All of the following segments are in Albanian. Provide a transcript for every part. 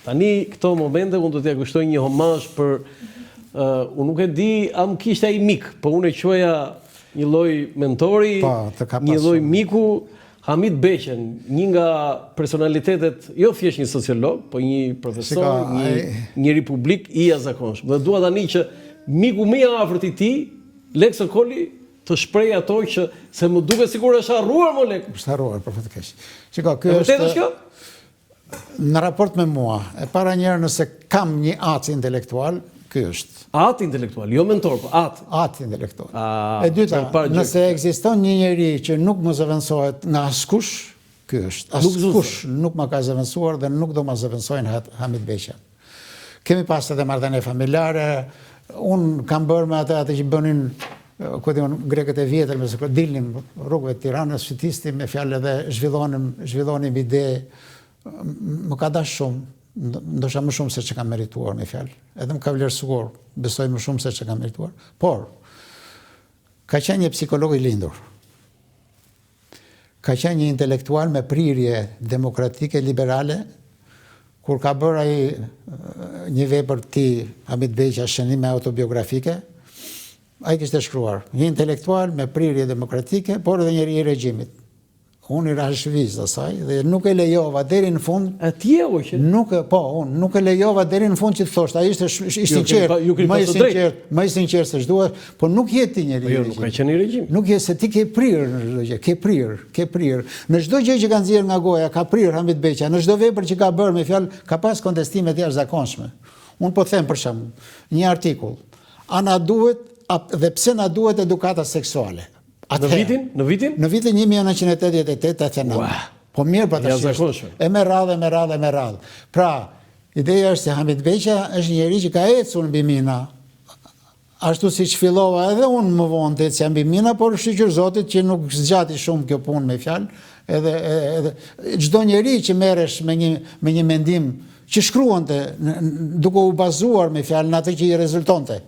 Tani këto momente unë do t'ja kushtoj një homazh për unë nuk e di a më kishte ai mik, po unë e quaja një lloj mentori, një lloj miku, Hamid Beqen, një nga personalitetet, jo thjesht një sociolog, po një profesor, një republik i jashtëzakonshëm. Dhe dua tani që miku më i afërt i tij, Lek Sokoli, të shpreh ato që se më duket sikur është harruar më Lek. Është harruar perfektisht. Shiko, ky është në raport me mua. E para njëherë nëse kam një atë intelektual, ky është. Atë intelektual, jo mentor, po atë. Atë intelektual. E dyta, nëse ekziston një njeri që nuk më zëvendësohet nga askush, ky është. Askush nuk më ka zëvendësuar dhe nuk do më zëvendësojnë Hamid Beqen. Kemi pas edhe marrëdhënie familjare, unë kam bërë me atë që bënin grekët e vjetër, me se dilnin rrugëve të Tiranës, shitisti me fjalë edhe zhvillonim ide, më ka dash shumë. Ndoshta më shumë se që kam merituar me fjalë. Edhe më ka vlerësuar, besoj më shumë se që kam merituar. Por, ka qenë një psikolog i lindur. Ka qenë një intelektual me prirje demokratike, liberale, kur ka bërë ai një vepër ti, Hamid Beqa, shënime autobiografike, ai kishte shkruar. Një intelektual me prirje demokratike, por edhe njëri i regjimit. Unë i rashviz asaj dhe nuk e lejova deri në fund. Atje o që? Unë nuk e lejova deri në fund që të thoshtë. Ai ishte i sinqert, më i sinqert se ç'duhet, po nuk je ti njëri i regjimit. Nuk ka qenë i regjim. Nuk je se ti ke prirë në çdo gjë, ke prirë. Në çdo gjë që ka nxjerrë nga goja, ka prirë Hamid Beqa. Në çdo vepër që ka bërë me fjalë, ka pas kontestime të jashtëzakonshme. Unë po them për shembull, një artikull. A na duhet dhe pse na duhet edukata seksuale? Në vitin? Në vitin 1988-89. Po mirë pa të shishtë. E me radhë. Pra, ideja është se Hamid Beqa është njeri që ka ecur mbi mina. Ashtu si që fillova edhe unë më vonë të ecja mbi mina, por shqyqër Zotit që nuk zgjati shumë kjo punë me fjalë. Edhe çdo njeri që merresh me një mendim që shkruante duke u bazuar me fjalë në atë që i rezultonte.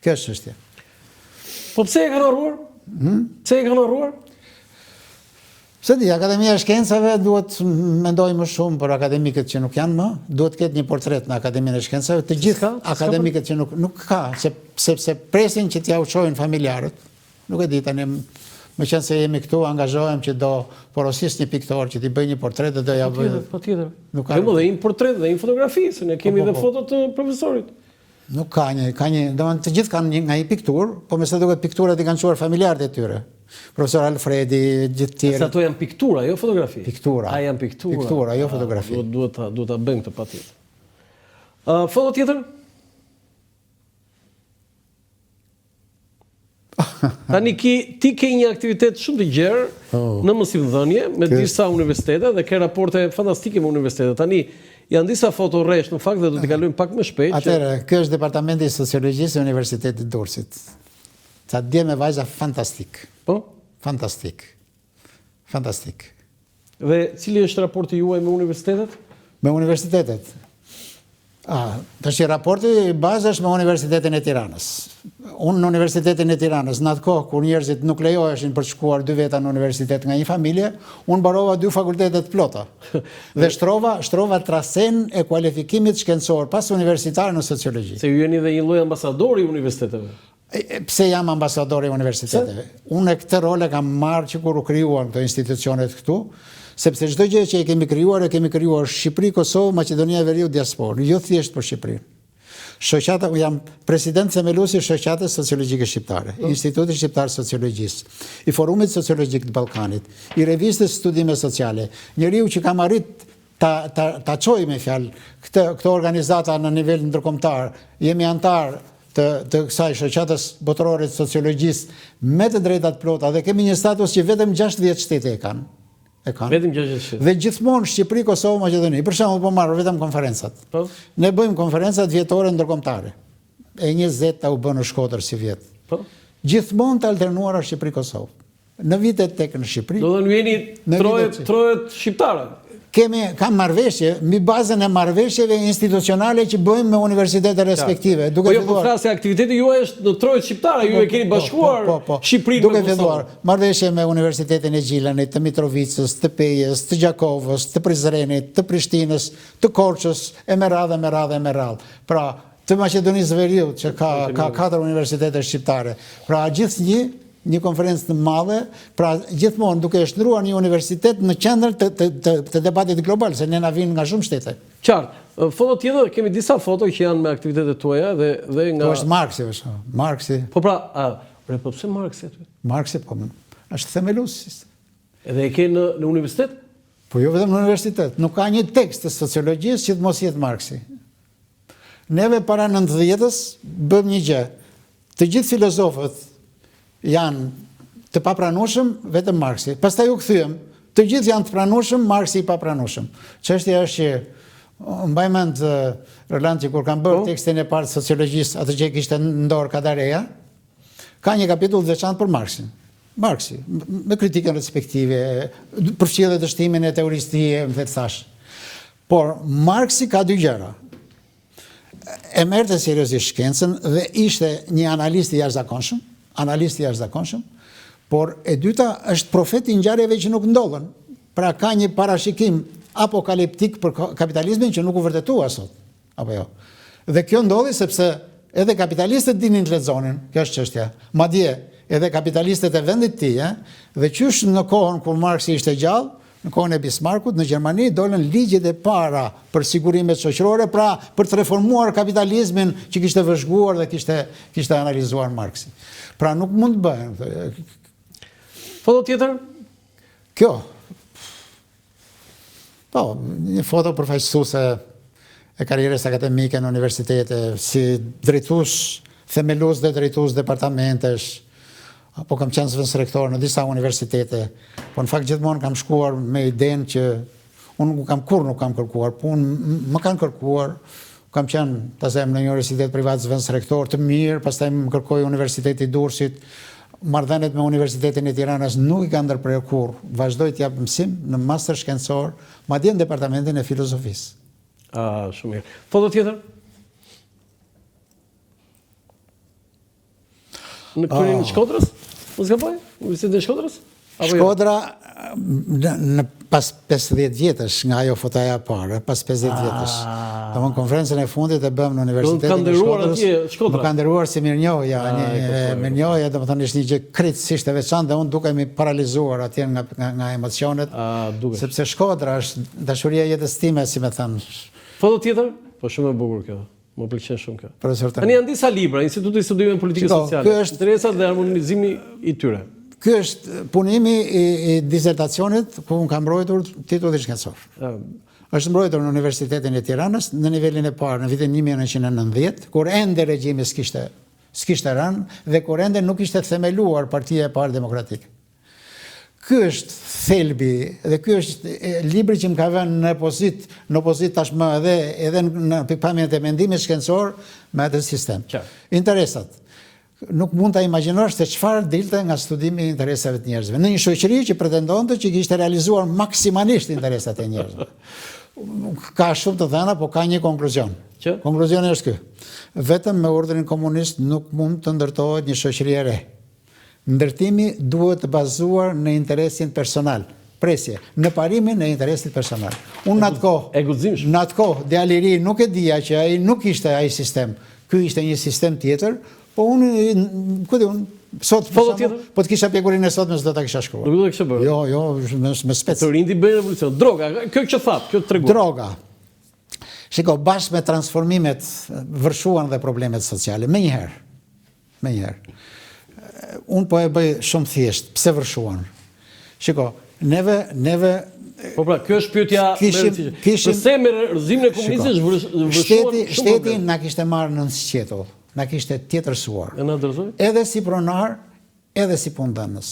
Kjo është çështja. Po pse e kanë harruar? Pse e kanë harruar? Se di, Akademia e Shkencave duhet mendoj më shumë për akademikët që nuk janë më, duhet ketë një portret në Akademinë e Shkencave, të gjitha akademikët që nuk ka, sepse presin që t'ja uqojnë familjarët, nuk e di tani, me qenë se jemi këtu, angazhohem që do porosis një piktor që t'i bëj një portret dhe do ja bëj. Po tjetër. Kemo dhe një portret dhe një fotografi, se ne kemi dhe fotot të profesorit. Nuk ka një, të gjithë kanë nga një piktur, po me se duket pikturat i kanë quar familjarët e tyre. Profesor Alfredi, gjithë tjerë. Se ato janë piktura, jo fotografi? Piktura. A janë piktura? Piktura, jo fotografi. Duhet ta bëjmë të patjetër. Foto tjetër? Tani ti ke një aktivitet shumë të gjerë në mësimdhënie me disa universitete dhe ke raporte fantastike me universitetet. Tani janë disa foto rresh në fakt dhe do t'i kalojmë pak më shpejt. Atëherë, kjo është Departamenti i Sociologjisë e Universitetit Durrësit. Ca dje me vajza fantastik. Po? Fantastik. Dhe cili është raporti juaj me universitetet? Me universitetet. Tash raporti bazë është me Universitetin e Tiranës. Unë në Universitetin e Tiranës, në atë kohë kur njerëzit nuk lejoheshin për të shkuar 2 veta në universitet nga një familje, unë mbarova 2 fakultetet plota. Dhe shtrova trasen e kualifikimit shkencor pas universitar në sociologji. Se ju jeni dhe një lloj ambasadori i universiteteve. Pse jam ambasadori i universiteteve? Unë këtë role kam marrë që kur u krijuan këto institucionet këtu, sepse çdo gjë që e kemi krijuar Shqipëri, Kosovë, Maqedonia e Veriut, diasporë, jo thjesht për Shqipërinë. Shoqata, jam president themelues i Shoqatës Sociologjike Shqiptare, Institutit Shqiptar Sociologjisë, i Forumit Sociologjik të Ballkanit, i Revistës Studime Sociale, njeriu që kam arrit ta çoj me fjalë këto organizata në nivel ndërkombëtar, jemi antar të kësaj shoqatës botërore të sociologjisë me të drejtat plota dhe kemi një status që vetëm 60 shtete e kanë. Vetëm 60 shtete. Dhe gjithmonë Shqipëri, Kosovë, Maqedoni. Për shembull, po marr vetëm konferencat. Ne bëjmë konferencat vjetore ndërkombëtare. E 20 u bën në Shkodër si vjet. Gjithmonë të alternuara Shqipëri, Kosovë. Në vitet tek në Shqipëri. Do të jeni trojet shqiptare. kam marrëveshje, mbi bazën e marrëveshjeve institucionale që bëjmë me universitetet respektive. Po jo, po flasë, aktiviteti juaj është në trojtë shqiptare, ju e keni bashkuar Shqipërinë me Kosovën. Duke filluar, marrëveshje me Universitetin e Gjilanit, të Mitrovicës, të Pejës, të Gjakovës, të Prizrenit, të Prishtinës, të Korçës, e me radhë. Pra, të Maqedonisë Veriut, që ka 4 universitete shqiptare. Pra, gjithë një konferencë të madhe, pra gjithmonë duke shndruar një universitet në qendër të debatit global, se ne na vinë nga shumë shtete. Qartë. Foto tjetër, kemi disa foto që janë me aktivitetet tuaja dhe nga... Po është Marksi. Po pra, po pse Marksi aty? Marksi, po, është themelues. Edhe e ke në universitet? Po jo vetëm në universitet. Nuk ka një tekst të sociologjisë që të mos jetë Marksi. Neve para 90-s bëm një gjë. Të gjithë filozofët janë të papranueshëm, vetëm Marksi. Pastaj u kthyem, të gjithë janë të pranueshëm, Marksi i papranueshëm. Çështja është që mbaj mend Roland që kur kam bërë tekstin e parë të sociologjisë, atë që kishte në dorë Kadareja, ka një kapitull veçantë për Marksin. Marksi, me kritikën respektive, përfshirë dhe dështimin e teorisë tie, më thash. Por Marksi ka dy gjëra. E merrte seriozisht shkencën dhe ishte një analist i jashtëzakonshëm, por e dyta është profet i ngjarjeve që nuk ndodhen. Pra ka një parashikim apokaliptik për kapitalizmin që nuk u vërtetua sot. Apo jo. Dhe kjo ndodhi sepse edhe kapitalistët dinin të lexonin, kjo është çështja. Madje edhe kapitalistët e vendit tij, dhe qysh në kohën kur Marksi ishte gjallë, në kohën e Bismarckut, në Gjermani dolën ligjet e para për sigurimet shoqërore, pra për të reformuar kapitalizmin që kishte vëzhguar dhe kishte analizuar Marksi. Pra nuk mund të bëhen. Foto tjetër? Kjo. Po, një foto përfaqësuese e karrierës akademike në universitete, si drejtues, themelues dhe drejtues departamentesh, apo kam qenë zëvendësrektor në disa universitete, po në fakt gjithmonë kam shkuar me idenë që unë nuk kam kërkuar punë, më kanë kërkuar, kam qenë të them në një universitet privat zëvendësrektor të mirë, pastaj më kërkoi Universiteti i Durrësit, marrëdhëniet me Universitetin e Tiranës nuk i kanë ndërprerë kurrë, vazhdoj të jap mësim në master shkencor, madje në departamentin e filozofisë. Shumë mirë. Foto tjetër? Në kryeën e Shkodrës? Mos gaboj? Universitetin e Shkodrës? Shkodra pas 50 vjetësh nga ajo fotoja e parë, pas 50 vjetësh. Domthon konferencën e fundit e bëm në Universitetin e Shkodrës. Më ka nderuar si mirënjohja, mirënjohja, domethënë ishte një gjë krejtësisht e veçantë dhe unë dukemi paralizuar atje nga emocionet, sepse Shkodra është dashuria e jetës time, si më thënë. Foto tjetër? Po shumë e bukur kjo. Më pëlqen shumë kjo. Tani janë disa libra, Instituti i Studimeve Politike Sociale, interesat dhe harmonizimi i tyre. Ky është punimi i disertacionit ku unë kam mbrojtur titull shkencor. Është mbrojtur në Universitetin e Tiranës në nivelin e parë në vitin 1990, kur ende regjimi s'kishte rënë dhe kur ende nuk ishte themeluar Partia e Parë Demokratike. Ky është thelbi dhe ky është libri që më ka vënë në opozit tashmë edhe në pikpamjen e mendimit shkencor me atë sistem. Interesat. Nuk mund ta imagjinosh se çfarë dilte nga studimi i interesave të njerëzve në një shoqëri që pretendonte që kishte realizuar maksimalisht interesat e njerëzve. Ka shumë të dhëna, po ka një konkluzion. Konkluzioni është ky. Vetëm me urdhrin komunist nuk mund të ndërtohet një shoqëri e re. Ndërtimi duhet të bazuar në interesin personal. Presje, në parimin e interesit personal. Unë në atë kohë, djaliri nuk e dija që ai nuk ishte ai sistem. Ky ishte një sistem tjetër, po unë, sot, po të kisha pjekurinë e sot, me s'do ta kisha shkruar. Nuk do të kisha bërë? Jo, me spec. Të rinjt i bëjnë revolucion. Droga, kjo që thatë, kjo të treguar. Droga. Shiko, bashkë me transformimet vërshuan dhe problemet sociale. Me njëherë. Unë po e bëj shumë thjesht. Pse vërshuan? Shiko, neve... Po pra, kjo është pyetja përse me rrëzimin e komunizmit vërshuan shumë problem. Shteti na kishte marrë në sqetull, na kishte tjetërsuar. Edhe si pronar, edhe si punëdhënës.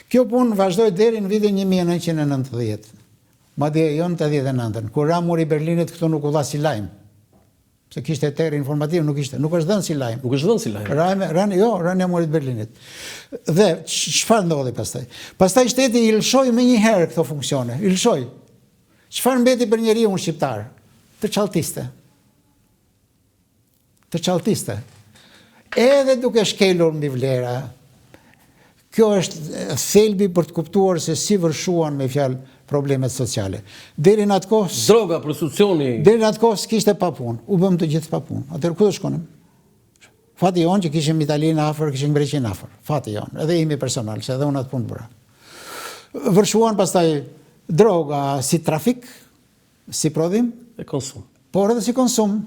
Kjo punë vazhdoi deri në vitin 1990. Madje jo në 89-ën, kur ra muri Berlinit këtu nuk u dha si lajm. Se kishte eter informativ, nuk është dhënë si lajm. Nuk është dhënë si lajm. Rënia murit Berlinit. Dhe çfarë ndodhi pastaj? Pastaj shteti i lëshoi më një herë këto funksione, i lëshoi. Çfarë mbeti për njeriu shqiptar? Të çalltiste. Të çalltiste. Edhe duke shkelur mbi vlera, kjo është thelbi për të kuptuar se si vërshuan me fjalë problemet sociale. Deri në atë kohë, droga, prostitucioni. Deri në atë kohë s'kishte pa punë. U bëm të gjithë pa punë. Atëherë ku do shkonim? Fati jonë që kishim Italinë afër, kishim Greqinë afër. Fati jonë, edhe imi personal, se edhe unë atë punë bëra. Vërshuan pastaj droga si trafik, si prodhim, E konsum. por edhe si konsum.